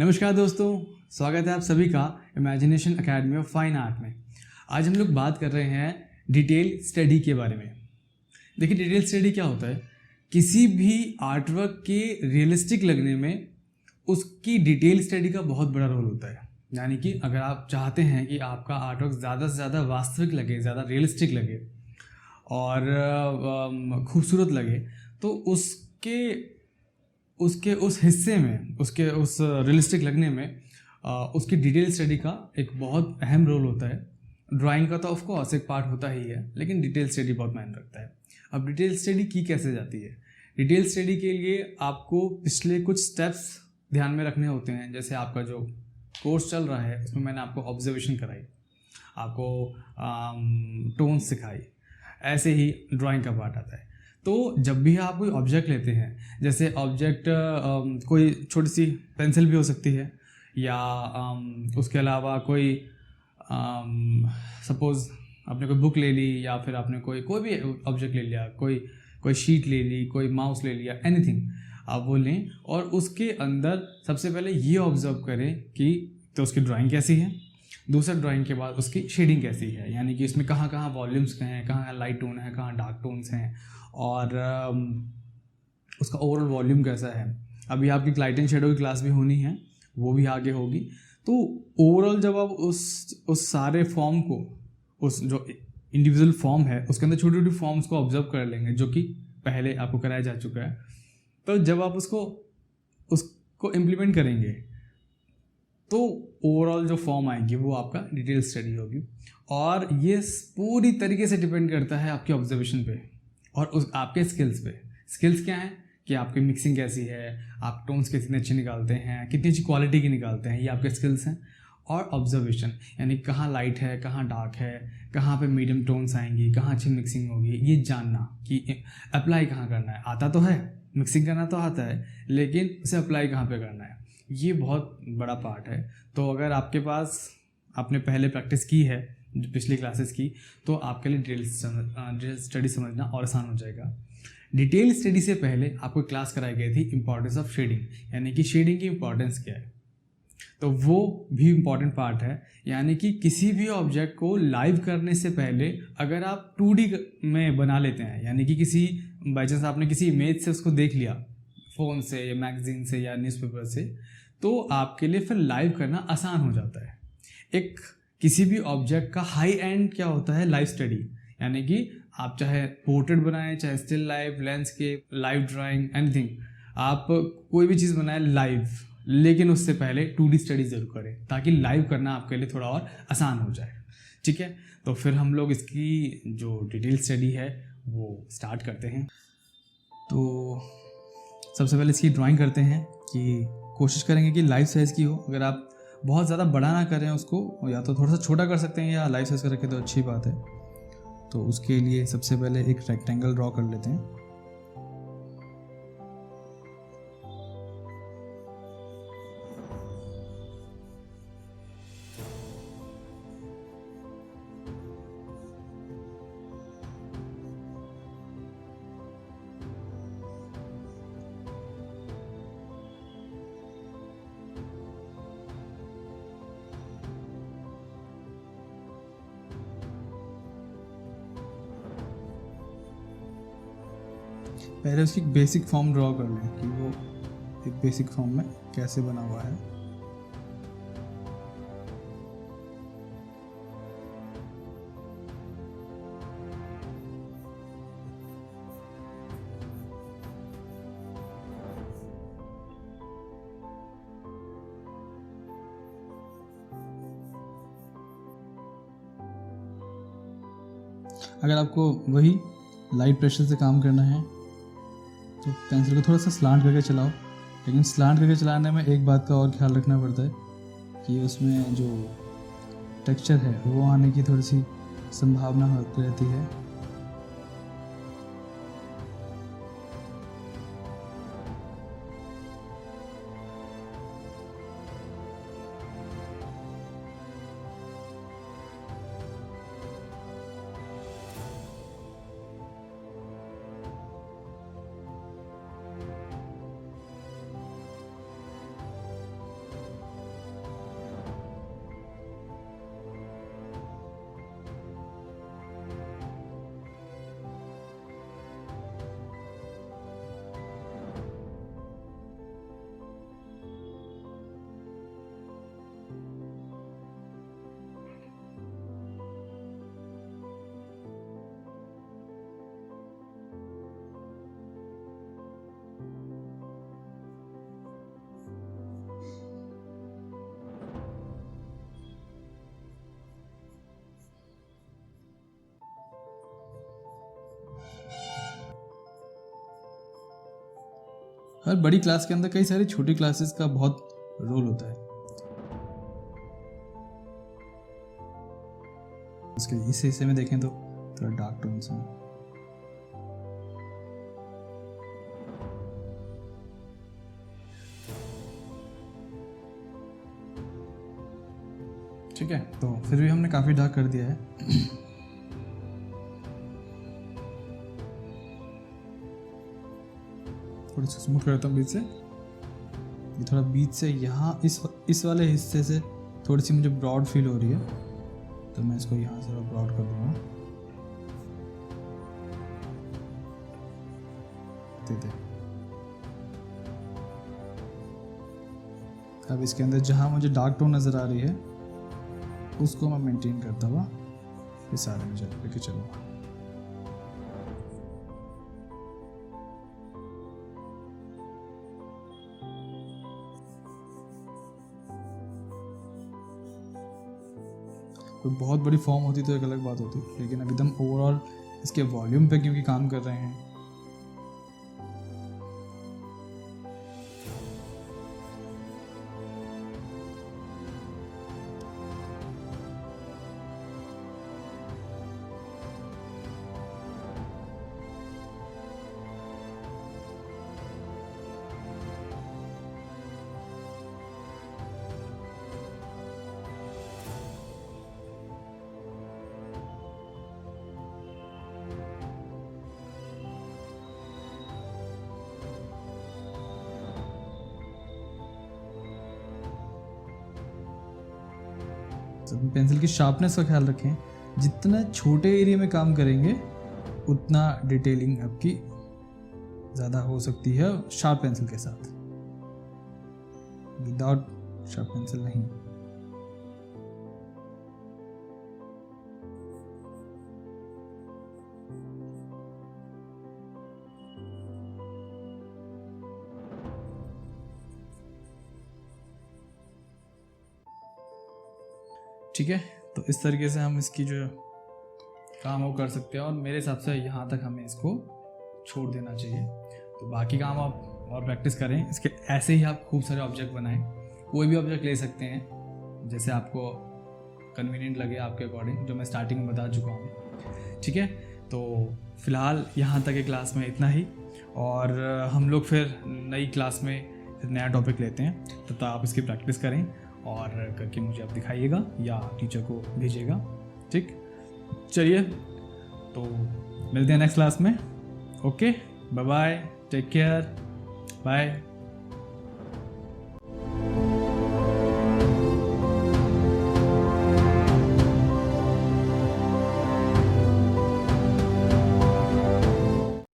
नमस्कार दोस्तों, स्वागत है आप सभी का imagination academy of fine art में। आज हम लोग बात कर रहे हैं डिटेल स्टडी के बारे में। देखिए, डिटेल स्टडी क्या होता है? किसी भी आर्टवर्क के रियलिस्टिक लगने में उसकी डिटेल स्टडी का बहुत बड़ा रोल होता है। यानी कि अगर आप चाहते हैं कि आपका आर्टवर्क ज़्यादा से ज़्यादा वास्तविक लगे, ज़्यादा रियलिस्टिक लगे और खूबसूरत लगे, तो उसके उस हिस्से में, उसके उस रियलिस्टिक लगने में उसकी डिटेल स्टडी का एक बहुत अहम रोल होता है। ड्राइंग का तो ऑफ कोर्स एक पार्ट होता ही है, लेकिन डिटेल स्टडी बहुत मायने रखता है। अब डिटेल स्टडी की कैसे जाती है? डिटेल स्टडी के लिए आपको पिछले कुछ स्टेप्स ध्यान में रखने होते हैं। जैसे आपका जो कोर्स चल रहा है उसमें मैंने आपको ऑब्जर्वेशन कराई, आपको टोन्स सिखाई, ऐसे ही ड्राइंग का पार्ट आता है। तो जब भी आप कोई ऑब्जेक्ट लेते हैं, जैसे ऑब्जेक्ट कोई छोटी सी पेंसिल भी हो सकती है, या उसके अलावा कोई सपोज़ आपने कोई बुक ले ली, या फिर आपने कोई भी ऑब्जेक्ट ले लिया, कोई शीट ले ली, कोई माउस ले लिया, एनीथिंग आप वो लें और उसके अंदर सबसे पहले ये ऑब्जर्व करें कि तो उसकी ड्राइंग कैसी है। दूसरा, ड्राइंग के बाद उसकी शेडिंग कैसी है, यानी कि इसमें कहाँ कहाँ वॉल्यूम्स हैं, कहाँ लाइट टोन है, कहाँ डार्क टोन्स हैं, और उसका ओवरऑल वॉल्यूम कैसा है। अभी आपकी लाइट एंड शेडो की क्लास भी होनी है, वो भी आगे होगी। तो ओवरऑल जब आप उस सारे फॉर्म को, उस जो इंडिविजुअल फॉर्म है उसके अंदर छोटी छोटी फॉर्म्स को ऑब्जर्व कर लेंगे, जो कि पहले आपको कराया जा चुका है। तो जब आप उसको इम्प्लीमेंट करेंगे तो ओवरऑल जो फॉर्म आएगी वो आपका डिटेल स्टडी होगी। और ये पूरी तरीके से डिपेंड करता है आपके ऑब्जर्वेशन पे और आपके स्किल्स पे। स्किल्स क्या हैं कि आपकी मिक्सिंग कैसी है, आप टोन्स कितने अच्छे निकालते हैं, कितनी अच्छी क्वालिटी की निकालते हैं, ये आपके स्किल्स हैं। और ऑब्जर्वेशन, यानी कहाँ लाइट है, कहाँ डार्क है, कहाँ पे मीडियम टोन्स आएंगी, कहाँ अच्छी मिक्सिंग होगी, ये जानना कि अप्लाई कहाँ करना है। आता तो है, मिक्सिंग करना तो आता है, लेकिन उसे अप्लाई कहाँ पे करना है, ये बहुत बड़ा पार्ट है। तो अगर आपके पास आपने पहले प्रैक्टिस की है पिछली क्लासेस की, तो आपके लिए डिटेल स्टडी समझना और आसान हो जाएगा। डिटेल स्टडी से पहले आपको क्लास कराई गई थी इंपॉर्टेंस ऑफ शेडिंग, यानी कि शेडिंग की इंपॉर्टेंस क्या है। तो वो भी इम्पॉर्टेंट पार्ट है। यानी कि किसी भी ऑब्जेक्ट को लाइव करने से पहले अगर आप 2D में बना लेते हैं, यानी कि किसी बाई चांस आपने किसी इमेज से उसको देख लिया, फ़ोन से या मैगजीन से या न्यूज़पेपर से, तो आपके लिए फिर लाइव करना आसान हो जाता है। एक किसी भी ऑब्जेक्ट का हाई एंड क्या होता है? Live study. यानी कि आप चाहे पोर्ट्रेट बनाएं, चाहे still life, landscape, live drawing, anything, आप कोई भी चीज़ बनाएं लाइव, लेकिन उससे पहले 2D स्टडी ज़रूर करें, ताकि लाइव करना आपके लिए थोड़ा और आसान हो जाए। ठीक है, तो फिर हम लोग इसकी जो डिटेल स्टडी है वो स्टार्ट करते हैं। तो सबसे पहले इसकी ड्राइंग करते हैं कि कोशिश करेंगे कि लाइफ साइज़ की हो। अगर आप बहुत ज़्यादा बड़ा ना करें उसको, या तो थोड़ा सा छोटा कर सकते हैं, या लाइफ साइज़ कर रखें तो अच्छी बात है। तो उसके लिए सबसे पहले एक रेक्टेंगल ड्रॉ कर लेते हैं। पहले उसकी बेसिक फॉर्म ड्रॉ कर लें कि वो एक बेसिक फॉर्म में कैसे बना हुआ है। अगर आपको वही लाइट प्रेशर से काम करना है तो पेंसिल को थोड़ा सा स्लांट करके चलाओ, लेकिन स्लांट करके चलाने में एक बात का और ख्याल रखना पड़ता है कि उसमें जो टेक्सचर है वो आने की थोड़ी सी संभावना रहती है। हर बड़ी क्लास के अंदर कई सारी छोटी क्लासेस का बहुत रोल होता है। इसके इस हिस्से में देखें तो थोड़ा डार्क टोन्स हैं। ठीक है, तो फिर भी हमने काफ़ी डार्क कर दिया है। थोड़ा सा स्मूथ करता हूँ बीच से। ये थोड़ा बीच से यहाँ इस वाले हिस्से से थोड़ी सी मुझे ब्रॉड फील हो रही है, तो मैं इसको यहाँ से ब्रॉड कर दूँगा। अब इसके अंदर जहाँ मुझे डार्क टोन नज़र आ रही है उसको मैं मेंटेन करता हुआ इस सारे में लेके चलूँगा। कोई बहुत बड़ी फॉर्म होती तो एक अलग बात होती, लेकिन अभी एकदम ओवरऑल इसके वॉल्यूम पे क्योंकि काम कर रहे हैं, पेंसिल की शार्पनेस का ख्याल रखें। जितना छोटे एरिया में काम करेंगे उतना डिटेलिंग आपकी ज़्यादा हो सकती है शार्प पेंसिल के साथ, विदाउट शार्प पेंसिल नहीं। ठीक है, तो इस तरीके से हम इसकी जो काम वो कर सकते हैं, और मेरे हिसाब से यहाँ तक हमें इसको छोड़ देना चाहिए। तो बाकी काम आप और प्रैक्टिस करें इसके। ऐसे ही आप खूब सारे ऑब्जेक्ट बनाएं, कोई भी ऑब्जेक्ट ले सकते हैं जैसे आपको कन्वीनियंट लगे आपके अकॉर्डिंग, जो मैं स्टार्टिंग में बता चुका हूँ। ठीक है, तो फिलहाल यहाँ तक के क्लास में इतना ही, और हम लोग फिर नई क्लास में नया टॉपिक लेते हैं। तब तक आप इसकी प्रैक्टिस करें और करके मुझे आप दिखाइएगा या टीचर को भेजिएगा। ठीक, चलिए तो मिलते हैं नेक्स्ट क्लास में। Okay, bye bye, take care, bye.